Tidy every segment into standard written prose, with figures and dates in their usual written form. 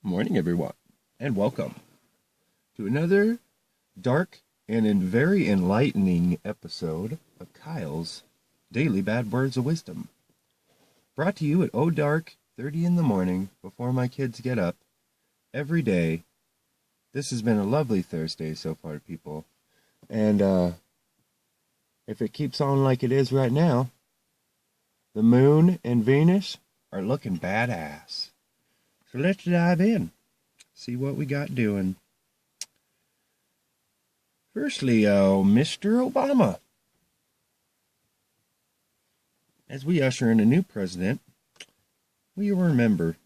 Morning, everyone, and welcome to another dark and very enlightening episode of Kyle's Daily Bad Words of Wisdom. Brought to you at dark 30 in the morning before my kids get up every day. This has been a lovely Thursday so far, people. And if it keeps on like it is right now, the moon and Venus are looking badass. So let's dive in, see what we got doing. Firstly, Mr. Obama. As we usher in a new president, we remember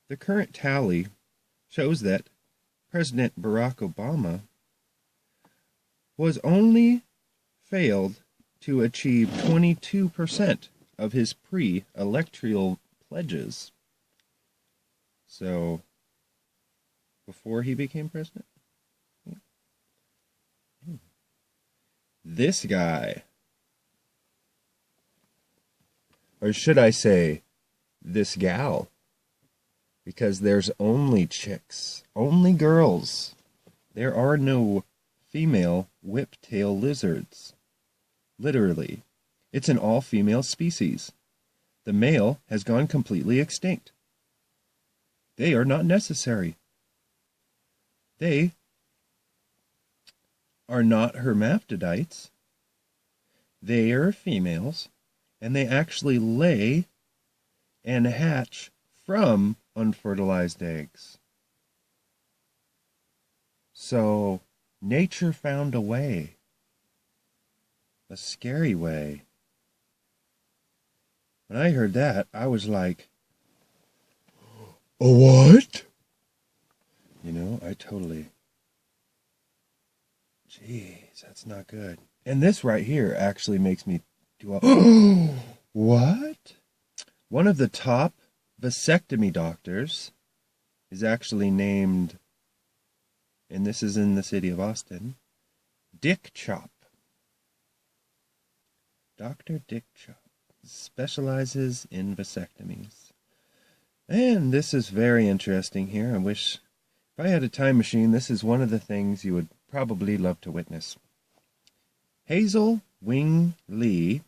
the current tally shows that President Barack Obama was only failed to achieve 22% of his pre-electoral pledges. So, before he became president? This guy, or should I say, this gal, because there's only chicks, only girls. There are no female whiptail lizards. Literally, it's an all-female species. The male has gone completely extinct. They are not necessary. They are not hermaphrodites. They are females, and they actually lay and hatch from unfertilized eggs. So, nature found a way. A scary way. When I heard that, I was like, a what? I totally... Jeez, that's not good. And this right here actually makes me do a... What? One of the top vasectomy doctors is actually named, and this is in the city of Austin, Dick Chop. Dr. Dick Chop specializes in vasectomies. And this is very interesting here. I wish, if I had a time machine, this is one of the things you would probably love to witness. Hazel Wing Lee,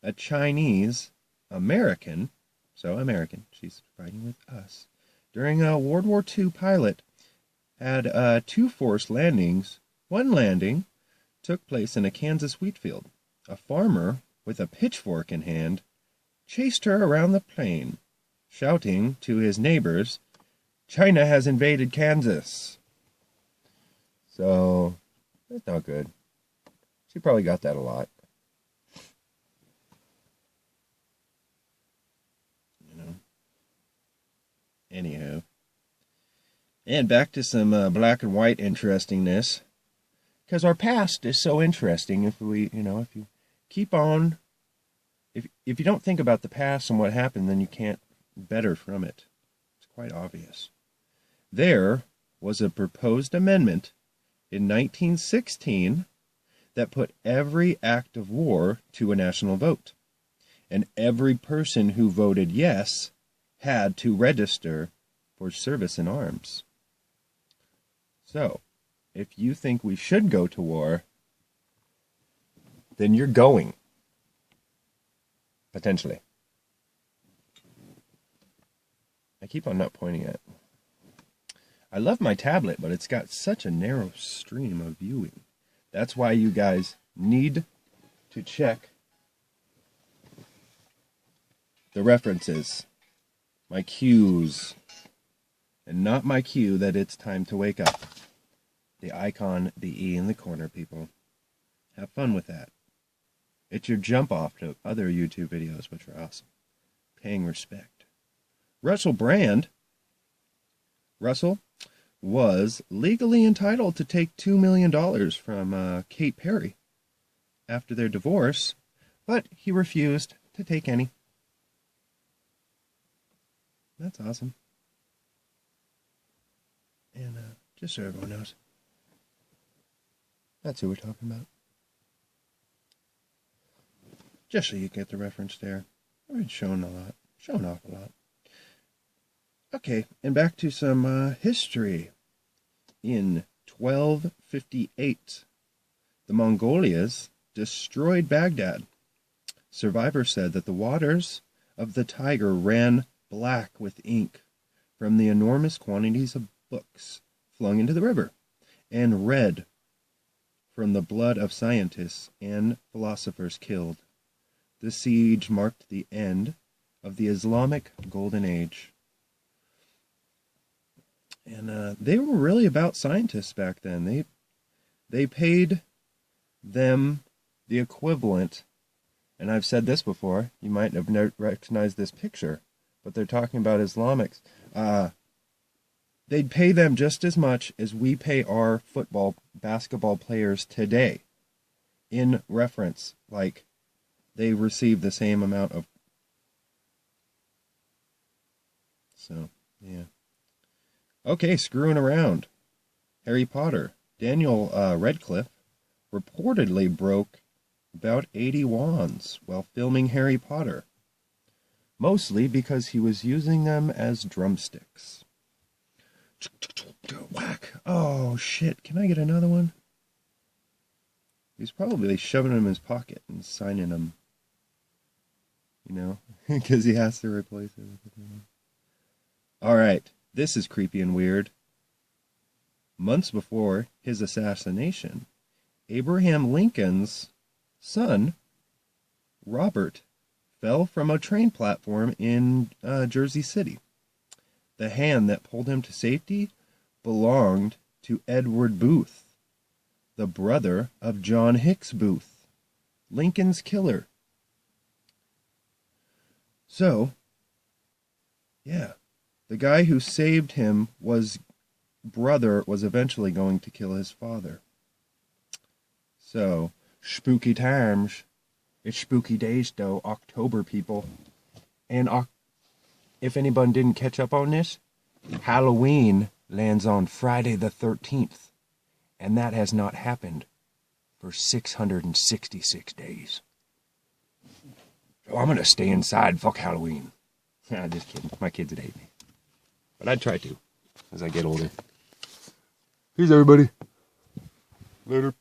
a Chinese American, she's fighting with us, during a World War II pilot, had 2 forced landings. One landing took place in a Kansas wheat field. A farmer with a pitchfork in hand chased her around the plain, shouting to his neighbors, "China has invaded Kansas." So, that's not good. She probably got that a lot. Anyhow. And back to some black and white interestingness. Because our past is so interesting if you keep on, if you don't think about the past and what happened, then you can't better from it. It's quite obvious. There was a proposed amendment in 1916 that put every act of war to a national vote. And every person who voted yes had to register for service in arms. So, if you think we should go to war, then you're going. Potentially. I keep on not pointing at it. I love my tablet, but it's got such a narrow stream of viewing. That's why you guys need to check the references, my cues, and not my cue that it's time to wake up. The icon, the E in the corner, people. Have fun with that. It's your jump off to other YouTube videos, which are awesome. Paying respect. Russell Brand. Russell was legally entitled to take $2 million from Kate Perry after their divorce, but he refused to take any. That's awesome. And just so everyone knows, that's who we're talking about. Just so you get the reference there. I've been showing off a lot. Okay, and back to some history. In 1258, the Mongols destroyed Baghdad. Survivors said that the waters of the Tiger ran black with ink from the enormous quantities of books flung into the river, and red from the blood of scientists and philosophers killed. The siege marked the end of the Islamic Golden Age. And they were really about scientists back then. They paid them the equivalent, and I've said this before, you might have recognized this picture, but they're talking about Islamics. They'd pay them just as much as we pay our football, basketball players today, in reference, like they receive the same amount of. So, yeah. Okay, screwing around. Harry Potter. Daniel Radcliffe reportedly broke about 80 wands while filming Harry Potter, mostly because he was using them as drumsticks. Whack. Oh, shit. Can I get another one? He's probably shoving them in his pocket and signing them. You know? Because he has to replace everything. Alright. This is creepy and weird. Months before his assassination, Abraham Lincoln's son, Robert, fell from a train platform in Jersey City. The hand that pulled him to safety belonged to Edward Booth, the brother of John Hicks Booth, Lincoln's killer. So, yeah, the guy who saved him was eventually going to kill his father. So, spooky times. It's spooky days, though, October, people. And if anyone didn't catch up on this, Halloween lands on Friday the 13th. And that has not happened for 666 days. So I'm going to stay inside. Fuck Halloween. Nah, just kidding. My kids would hate me. But I'd try to as I get older. Peace, everybody. Later.